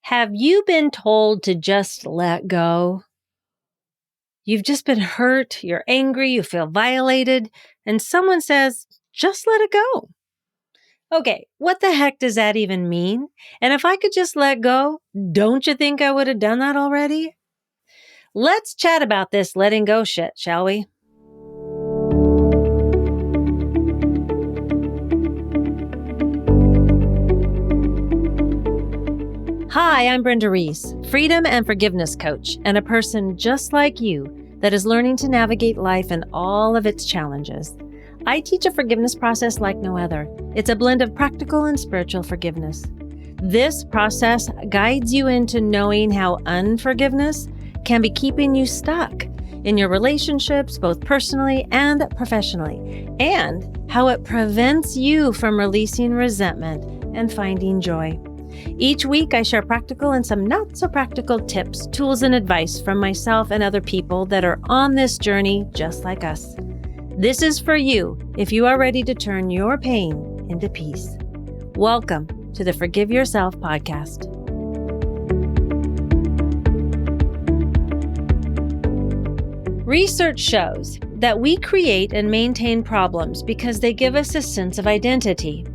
Have you been told to just let go? You've just been hurt, you're angry, you feel violated, and someone says, just let it go. Okay, what the heck does that even mean? And if I could just let go, don't you think I would have done that already? Let's chat about this letting go shit, shall we? Hi, I'm Brenda Reese, freedom and forgiveness coach, and a person just like you that is learning to navigate life and all of its challenges. I teach a forgiveness process like no other. It's a blend of practical and spiritual forgiveness. This process guides you into knowing how unforgiveness can be keeping you stuck in your relationships, both personally and professionally, and how it prevents you from releasing resentment and finding joy. Each week, I share practical and some not so practical tips, tools, and advice from myself and other people that are on this journey just like us. This is for you if you are ready to turn your pain into peace. Welcome to the Forgive Yourself podcast. Research shows that we create and maintain problems because they give us a sense of identity.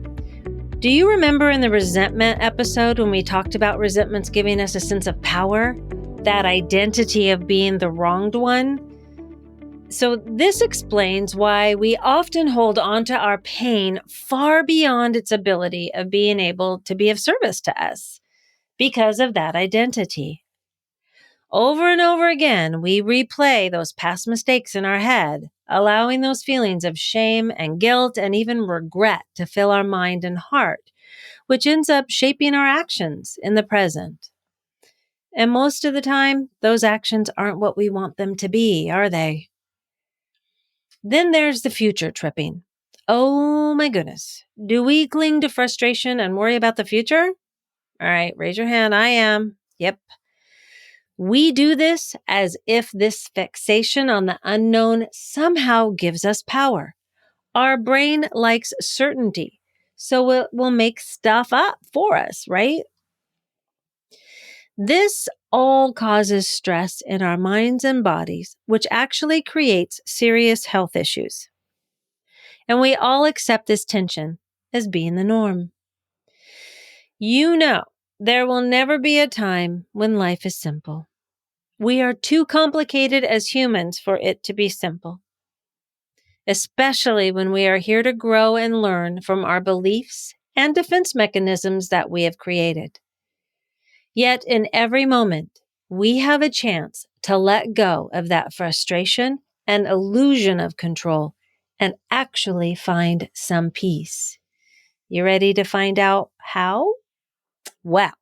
Do you remember in the resentment episode when we talked about resentments giving us a sense of power, that identity of being the wronged one? So this explains why we often hold on to our pain far beyond its ability of being able to be of service to us because of that identity. Over and over again, we replay those past mistakes in our head, allowing those feelings of shame and guilt and even regret to fill our mind and heart, which ends up shaping our actions in the present. And most of the time, those actions aren't what we want them to be, are they? Then there's the future tripping. Oh my goodness. Do we cling to frustration and worry about the future? All right, raise your hand. I am. Yep. We do this as if this fixation on the unknown somehow gives us power. Our brain likes certainty, so it will make stuff up for us, right? This all causes stress in our minds and bodies, which actually creates serious health issues. And we all accept this tension as being the norm. You know, there will never be a time when life is simple. We are too complicated as humans for it to be simple, especially when we are here to grow and learn from our beliefs and defense mechanisms that we have created. Yet in every moment, we have a chance to let go of that frustration and illusion of control and actually find some peace. You ready to find out how? Well,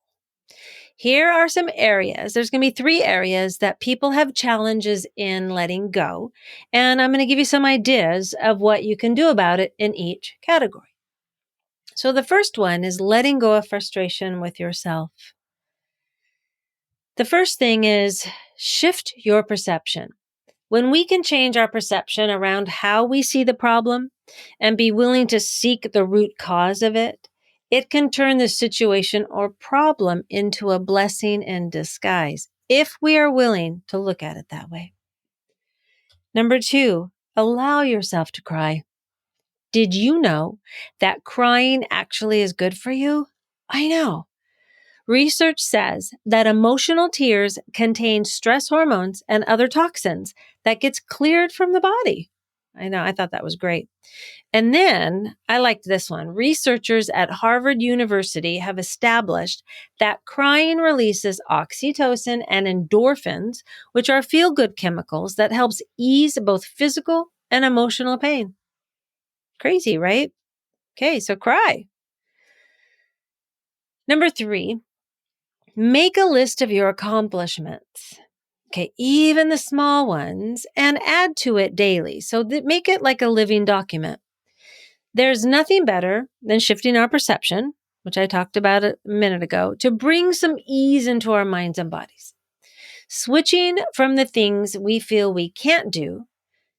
here are some areas. There's going to be 3 areas that people have challenges in letting go. And I'm going to give you some ideas of what you can do about it in each category. So the first one is letting go of frustration with yourself. The first thing is shift your perception. When we can change our perception around how we see the problem and be willing to seek the root cause of it, it can turn the situation or problem into a blessing in disguise if we are willing to look at it that way. Number 2, allow yourself to cry. Did you know that crying actually is good for you? I know. Research says that emotional tears contain stress hormones and other toxins that gets cleared from the body. I know, I thought that was great. And then I liked this one. Researchers at Harvard University have established that crying releases oxytocin and endorphins, which are feel-good chemicals that helps ease both physical and emotional pain. Crazy, right? Okay, so cry. Number 3, make a list of your accomplishments. Okay, even the small ones, and add to it daily. So make it like a living document. There's nothing better than shifting our perception, which I talked about a minute ago, to bring some ease into our minds and bodies. Switching from the things we feel we can't do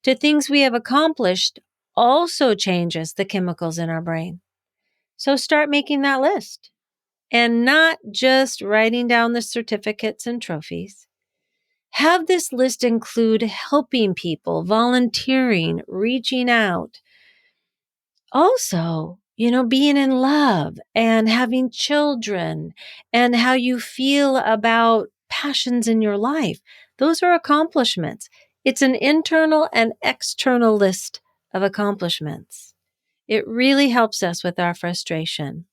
to things we have accomplished also changes the chemicals in our brain. So start making that list. And not just writing down the certificates and trophies. Have this list include helping people, volunteering, reaching out. Also, being in love and having children and how you feel about passions in your life. Those are accomplishments. It's an internal and external list of accomplishments. It really helps us with our frustration.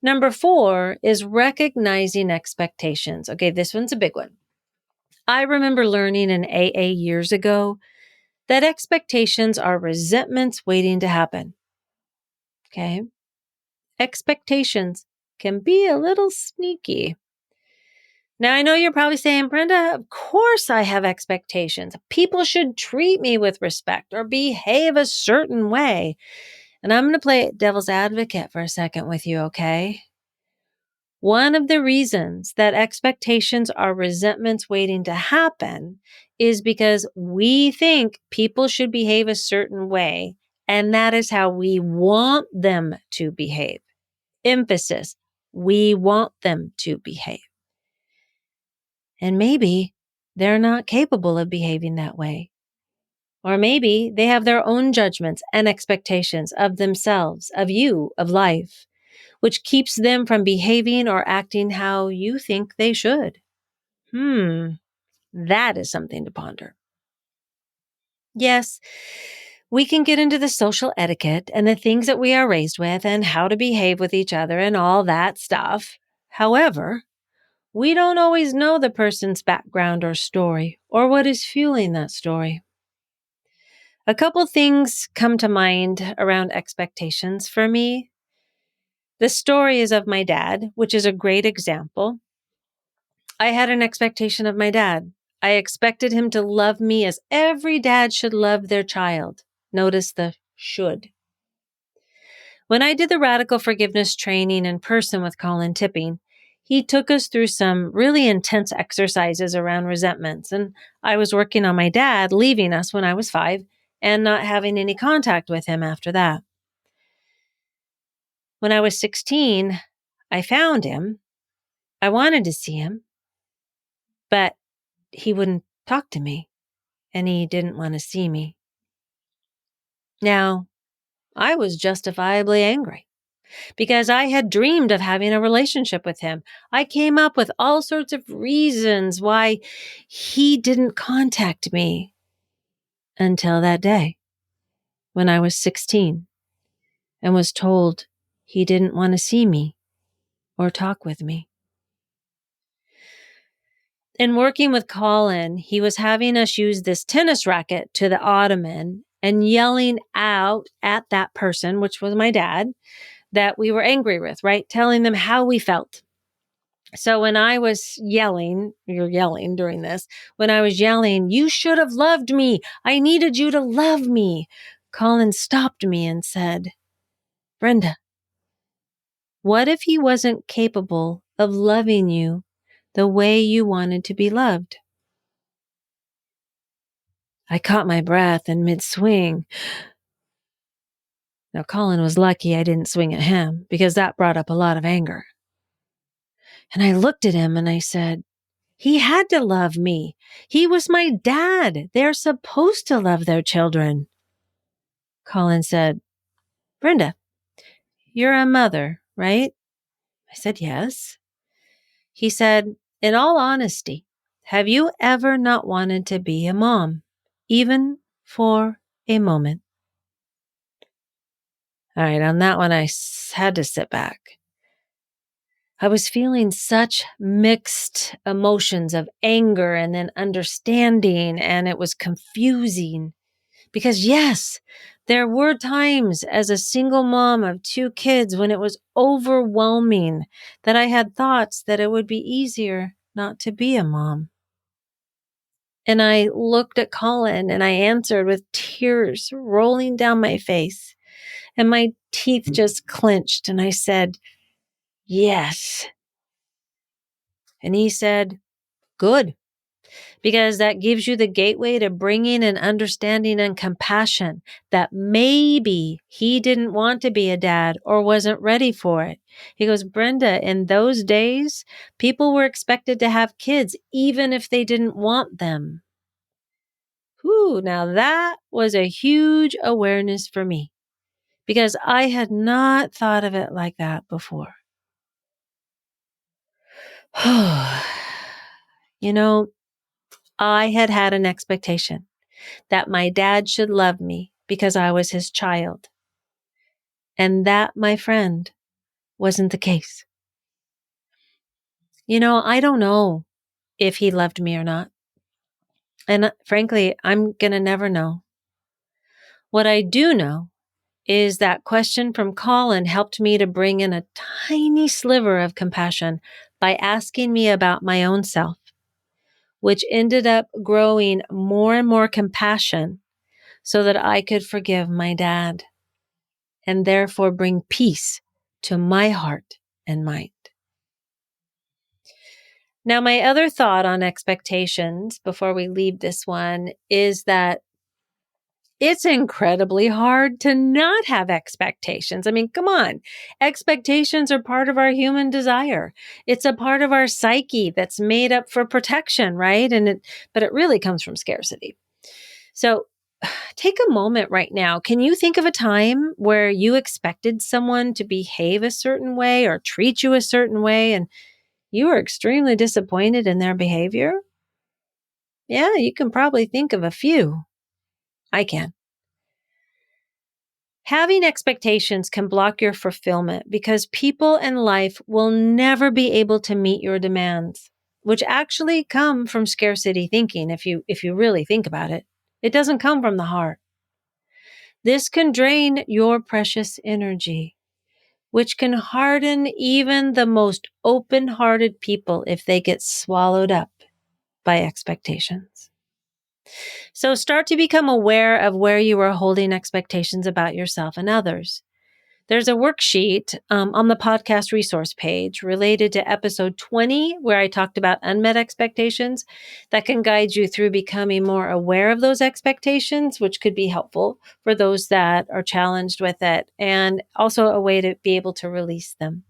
Number 4 is recognizing expectations. Okay, this one's a big one. I remember learning in AA years ago that expectations are resentments waiting to happen. Okay? Expectations can be a little sneaky. Now, I know you're probably saying, Brenda, of course I have expectations. People should treat me with respect or behave a certain way. And I'm going to play devil's advocate for a second with you, okay? One of the reasons that expectations are resentments waiting to happen is because we think people should behave a certain way, and that is how we want them to behave. Emphasis, we want them to behave. And maybe they're not capable of behaving that way. Or maybe they have their own judgments and expectations of themselves, of you, of life, which keeps them from behaving or acting how you think they should. That is something to ponder. Yes, we can get into the social etiquette and the things that we are raised with and how to behave with each other and all that stuff. However, we don't always know the person's background or story or what is fueling that story. A couple things come to mind around expectations for me. The story is of my dad, which is a great example. I had an expectation of my dad. I expected him to love me as every dad should love their child. Notice the should. When I did the radical forgiveness training in person with Colin Tipping, he took us through some really intense exercises around resentments. And I was working on my dad leaving us when I was 5 and not having any contact with him after that. When I was 16, I found him. I wanted to see him, but he wouldn't talk to me and he didn't want to see me. Now, I was justifiably angry because I had dreamed of having a relationship with him. I came up with all sorts of reasons why he didn't contact me until that day when I was 16 and was told he didn't want to see me or talk with me. In working with Colin, he was having us use this tennis racket to the ottoman and yelling out at that person, which was my dad, that we were angry with, right? Telling them how we felt. So when I was yelling, you're yelling during this, when I was yelling, you should have loved me. I needed you to love me. Colin stopped me and said, Brenda, what if he wasn't capable of loving you the way you wanted to be loved? I caught my breath in mid-swing. Now, Colin was lucky I didn't swing at him because that brought up a lot of anger. And I looked at him and I said, he had to love me. He was my dad. They're supposed to love their children. Colin said, Brenda, you're a mother, right? I said, yes. He said, in all honesty, have you ever not wanted to be a mom, even for a moment? All right, on that one, I had to sit back. I was feeling such mixed emotions of anger and then understanding, and it was confusing. Because yes, there were times as a single mom of 2 kids when it was overwhelming that I had thoughts that it would be easier not to be a mom. And I looked at Colin and I answered with tears rolling down my face. And my teeth just clenched and I said, yes. And he said, good. because that gives you the gateway to bringing and understanding and compassion that maybe he didn't want to be a dad or wasn't ready for it. He goes, Brenda, in those days, people were expected to have kids even if they didn't want them. Whew, now that was a huge awareness for me because I had not thought of it like that before. You know, I had an expectation that my dad should love me because I was his child. And that, my friend, wasn't the case. I don't know if he loved me or not. And frankly, I'm going to never know. What I do know is that question from Colin helped me to bring in a tiny sliver of compassion by asking me about my own self, which ended up growing more and more compassion so that I could forgive my dad and therefore bring peace to my heart and mind. Now, my other thought on expectations before we leave this one is that it's incredibly hard to not have expectations. I mean, come on. Expectations are part of our human desire. It's a part of our psyche that's made up for protection, right? But it really comes from scarcity. So take a moment right now. Can you think of a time where you expected someone to behave a certain way or treat you a certain way and you were extremely disappointed in their behavior? Yeah, you can probably think of a few. I can. Having expectations can block your fulfillment because people and life will never be able to meet your demands, which actually come from scarcity thinking if you really think about it. It doesn't come from the heart. This can drain your precious energy, which can harden even the most open-hearted people if they get swallowed up by expectations. So start to become aware of where you are holding expectations about yourself and others. There's a worksheet on the podcast resource page related to episode 20, where I talked about unmet expectations that can guide you through becoming more aware of those expectations, which could be helpful for those that are challenged with it, and also a way to be able to release them.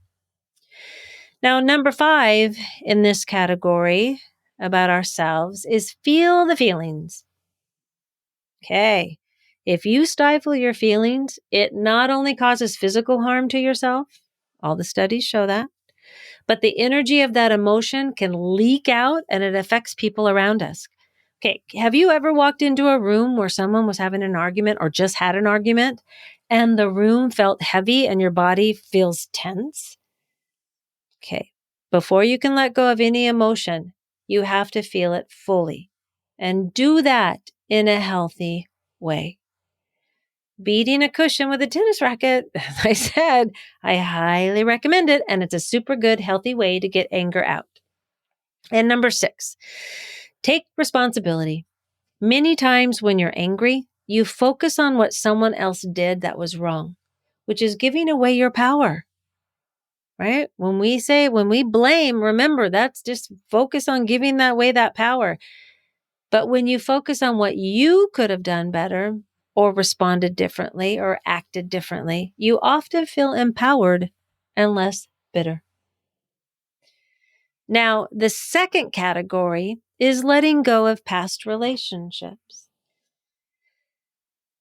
Now, number 5 in this category about ourselves is feel the feelings. Okay. If you stifle your feelings, it not only causes physical harm to yourself, all the studies show that, but the energy of that emotion can leak out and it affects people around us. Okay. Have you ever walked into a room where someone was having an argument or just had an argument and the room felt heavy and your body feels tense? Okay. Before you can let go of any emotion, you have to feel it fully and do that in a healthy way. Beating a cushion with a tennis racket, as I said, I highly recommend it. And it's a super good, healthy way to get anger out. And number 6, take responsibility. Many times when you're angry, you focus on what someone else did that was wrong, which is giving away your power, right? When we blame, remember, that's just focus on giving away that power. But when you focus on what you could have done better or responded differently or acted differently, you often feel empowered and less bitter. Now, the second category is letting go of past relationships.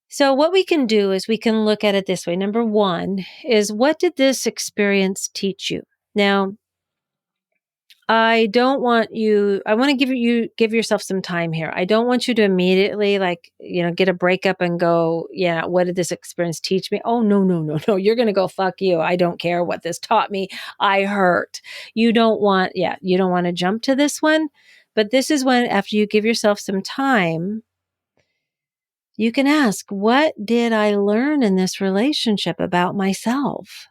So what we can do is we can look at it this way. Number 1 is, what did this experience teach you? Now, I want to give yourself some time here. I don't want you to immediately get a breakup and go, yeah, what did this experience teach me? Oh, no, no, no, no. You're going to go, fuck you. I don't care what this taught me. I hurt. You don't want to jump to this one. But this is when, after you give yourself some time, you can ask, what did I learn in this relationship about myself?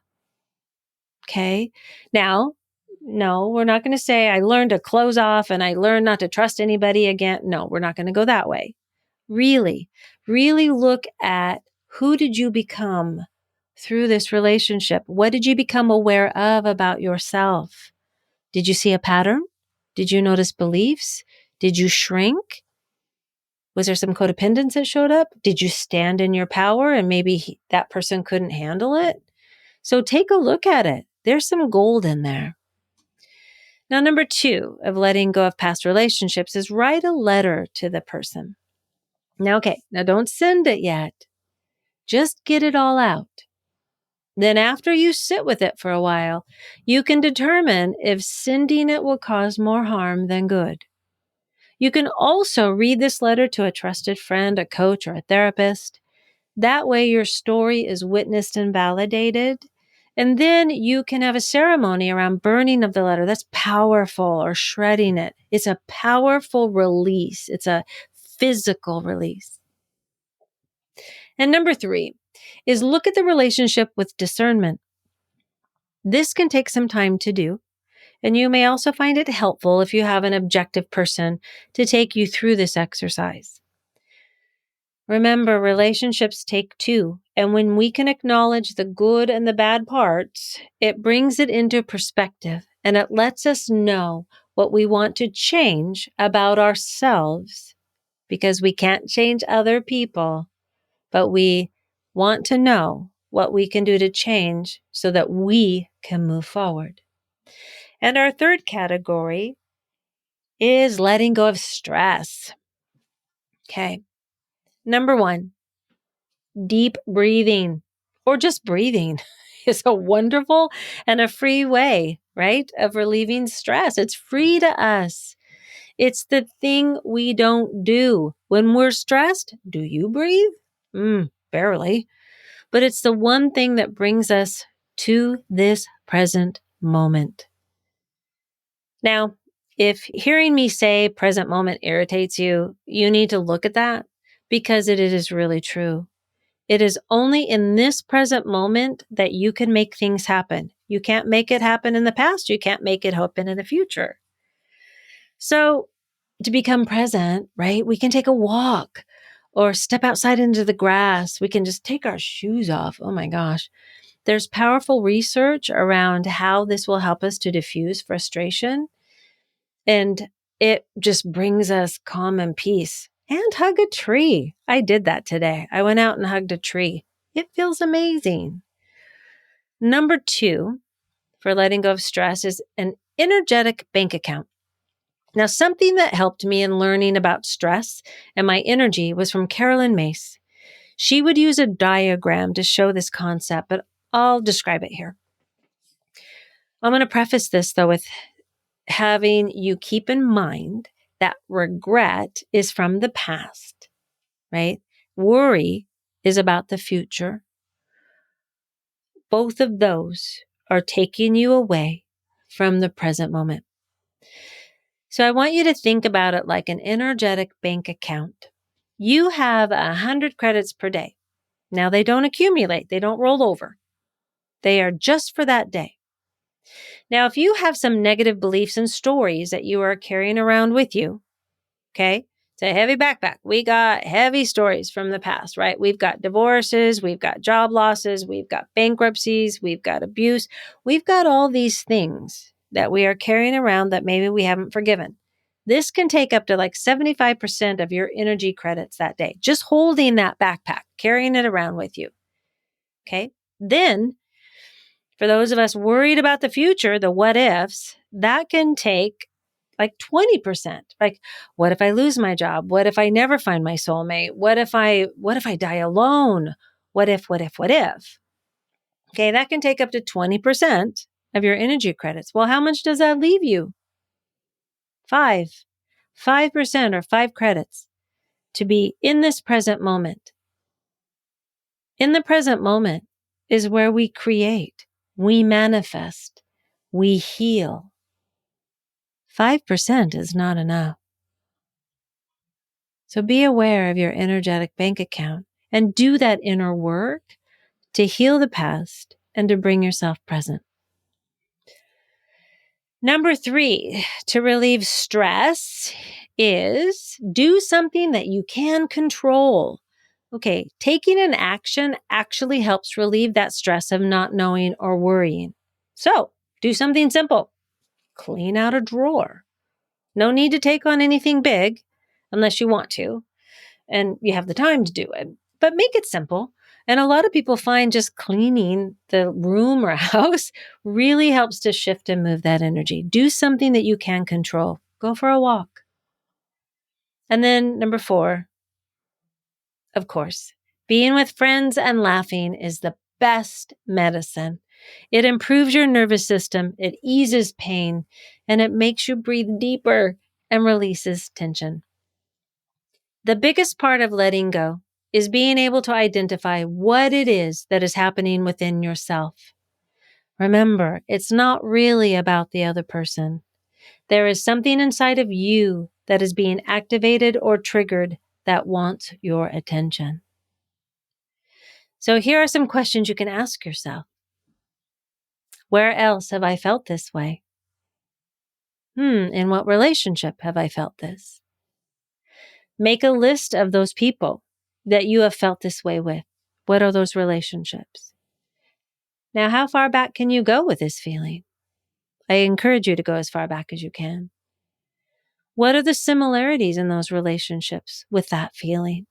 Okay. Now, no, we're not going to say I learned to close off and I learned not to trust anybody again. No, we're not going to go that way. Really, really look at, who did you become through this relationship? What did you become aware of about yourself? Did you see a pattern? Did you notice beliefs? Did you shrink? Was there some codependence that showed up? Did you stand in your power and maybe that person couldn't handle it? So take a look at it. There's some gold in there. Now, number 2 of letting go of past relationships is write a letter to the person. Now, don't send it yet. Just get it all out. Then after you sit with it for a while, you can determine if sending it will cause more harm than good. You can also read this letter to a trusted friend, a coach, or a therapist. That way your story is witnessed and validated. And then you can have a ceremony around burning of the letter. That's powerful, or shredding it. It's a powerful release. It's a physical release. And number 3 is look at the relationship with discernment. This can take some time to do, and you may also find it helpful if you have an objective person to take you through this exercise. Remember, relationships take 2, and when we can acknowledge the good and the bad parts, it brings it into perspective, and it lets us know what we want to change about ourselves, because we can't change other people, but we want to know what we can do to change so that we can move forward. And our third category is letting go of stress. Okay. Number 1, deep breathing, or just breathing is a wonderful and a free way, right, of relieving stress. It's free to us. It's the thing we don't do. When we're stressed, do you breathe? Barely. But it's the one thing that brings us to this present moment. Now, if hearing me say present moment irritates you, you need to look at that, because it is really true. It is only in this present moment that you can make things happen. You can't make it happen in the past. You can't make it happen in the future. So to become present, right, we can take a walk or step outside into the grass. We can just take our shoes off. Oh my gosh. There's powerful research around how this will help us to diffuse frustration. And it just brings us calm and peace. And hug a tree. I did that today. I went out and hugged a tree. It feels amazing. Number 2 for letting go of stress is an energetic bank account. Now, something that helped me in learning about stress and my energy was from Carolyn Mace. She would use a diagram to show this concept, but I'll describe it here. I'm going to preface this, though, with having you keep in mind that regret is from the past, right? Worry is about the future. Both of those are taking you away from the present moment. So I want you to think about it like an energetic bank account. You have 100 credits per day. Now they don't accumulate. They don't roll over. They are just for that day. Now, if you have some negative beliefs and stories that you are carrying around with you, okay, it's a heavy backpack. We got heavy stories from the past, right? We've got divorces, we've got job losses, we've got bankruptcies, we've got abuse. We've got all these things that we are carrying around that maybe we haven't forgiven. This can take up to like 75% of your energy credits that day, just holding that backpack, carrying it around with you. Okay. Then for those of us worried about the future, the what ifs, that can take like 20%. Like, what if I lose my job? What if I never find my soulmate? What if I die alone? What if? Okay, that can take up to 20% of your energy credits. Well, how much does that leave you? 5% or 5 credits to be in this present moment. In the present moment is where we create, we manifest, we heal. 5% is not enough. So be aware of your energetic bank account and do that inner work to heal the past and to bring yourself present. Number 3, to relieve stress is do something that you can control. Okay, taking an action actually helps relieve that stress of not knowing or worrying. So do something simple. Clean out a drawer. No need to take on anything big unless you want to and you have the time to do it. But make it simple. And a lot of people find just cleaning the room or house really helps to shift and move that energy. Do something that you can control. Go for a walk. And then number 4, of course, being with friends and laughing is the best medicine. It improves your nervous system, it eases pain, and it makes you breathe deeper and releases tension. The biggest part of letting go is being able to identify what it is that is happening within yourself. Remember, it's not really about the other person. There is something inside of you that is being activated or triggered that wants your attention. So here are some questions you can ask yourself. Where else have I felt this way? In what relationship have I felt this? Make a list of those people that you have felt this way with. What are those relationships? Now, how far back can you go with this feeling? I encourage you to go as far back as you can. What are the similarities in those relationships with that feeling?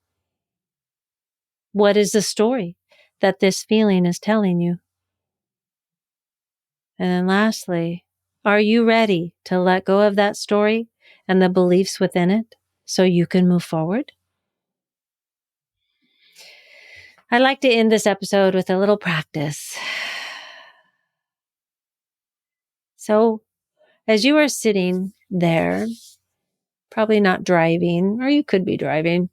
What is the story that this feeling is telling you? And then lastly, are you ready to let go of that story and the beliefs within it so you can move forward? I'd like to end this episode with a little practice. So, as you are sitting there, probably not driving, or you could be driving,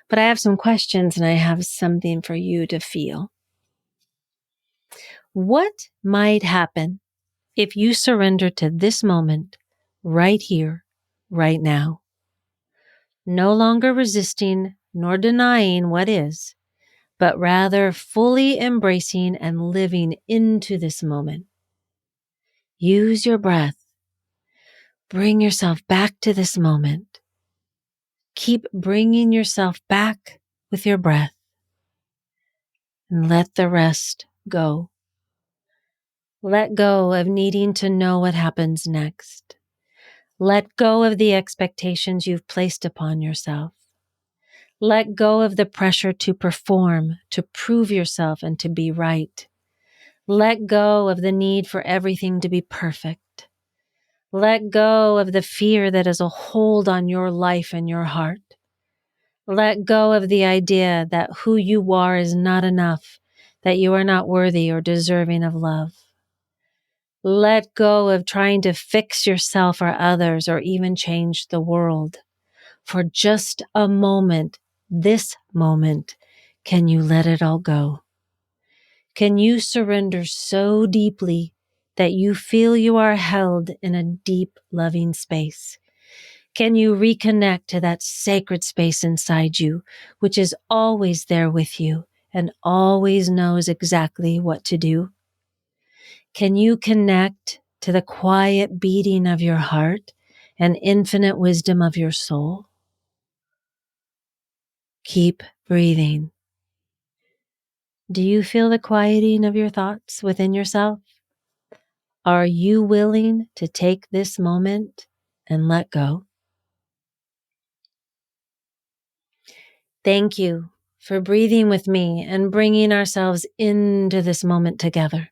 but I have some questions and I have something for you to feel. What might happen if you surrender to this moment right here, right now? No longer resisting nor denying what is, but rather fully embracing and living into this moment. Use your breath. Bring yourself back to this moment. Keep bringing yourself back with your breath. And let the rest go. Let go of needing to know what happens next. Let go of the expectations you've placed upon yourself. Let go of the pressure to perform, to prove yourself, and to be right. Let go of the need for everything to be perfect. Let go of the fear that is a hold on your life and your heart. Let go of the idea that who you are is not enough, that you are not worthy or deserving of love. Let go of trying to fix yourself or others or even change the world. For just a moment, this moment, can you let it all go? Can you surrender so deeply that you feel you are held in a deep, loving space? Can you reconnect to that sacred space inside you, which is always there with you and always knows exactly what to do? Can you connect to the quiet beating of your heart and infinite wisdom of your soul? Keep breathing. Do you feel the quieting of your thoughts within yourself? Are you willing to take this moment and let go? Thank you for breathing with me and bringing ourselves into this moment together.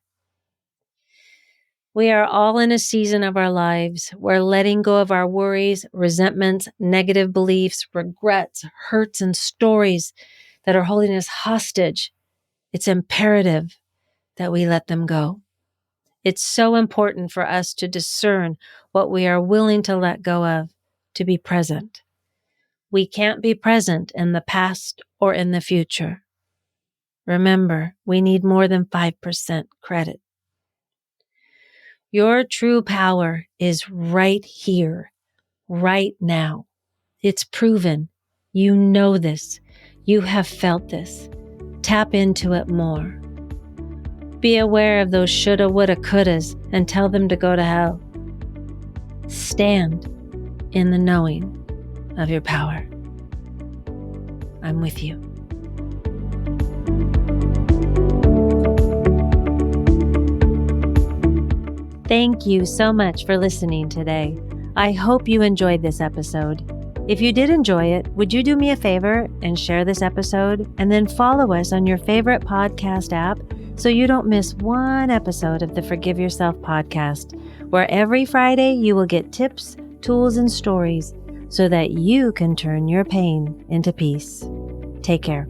We are all in a season of our lives where letting go of our worries, resentments, negative beliefs, regrets, hurts, and stories that are holding us hostage, it's imperative that we let them go. It's so important for us to discern what we are willing to let go of, to be present. We can't be present in the past or in the future. Remember, we need more than 5% credit. Your true power is right here, right now. It's proven. You know this. You have felt this. Tap into it more. Be aware of those shoulda, woulda, couldas and tell them to go to hell. Stand in the knowing of your power. I'm with you. Thank you so much for listening today. I hope you enjoyed this episode. If you did enjoy it, would you do me a favor and share this episode and then follow us on your favorite podcast app so you don't miss one episode of the Forgive Yourself podcast, where every Friday you will get tips, tools, and stories so that you can turn your pain into peace. Take care.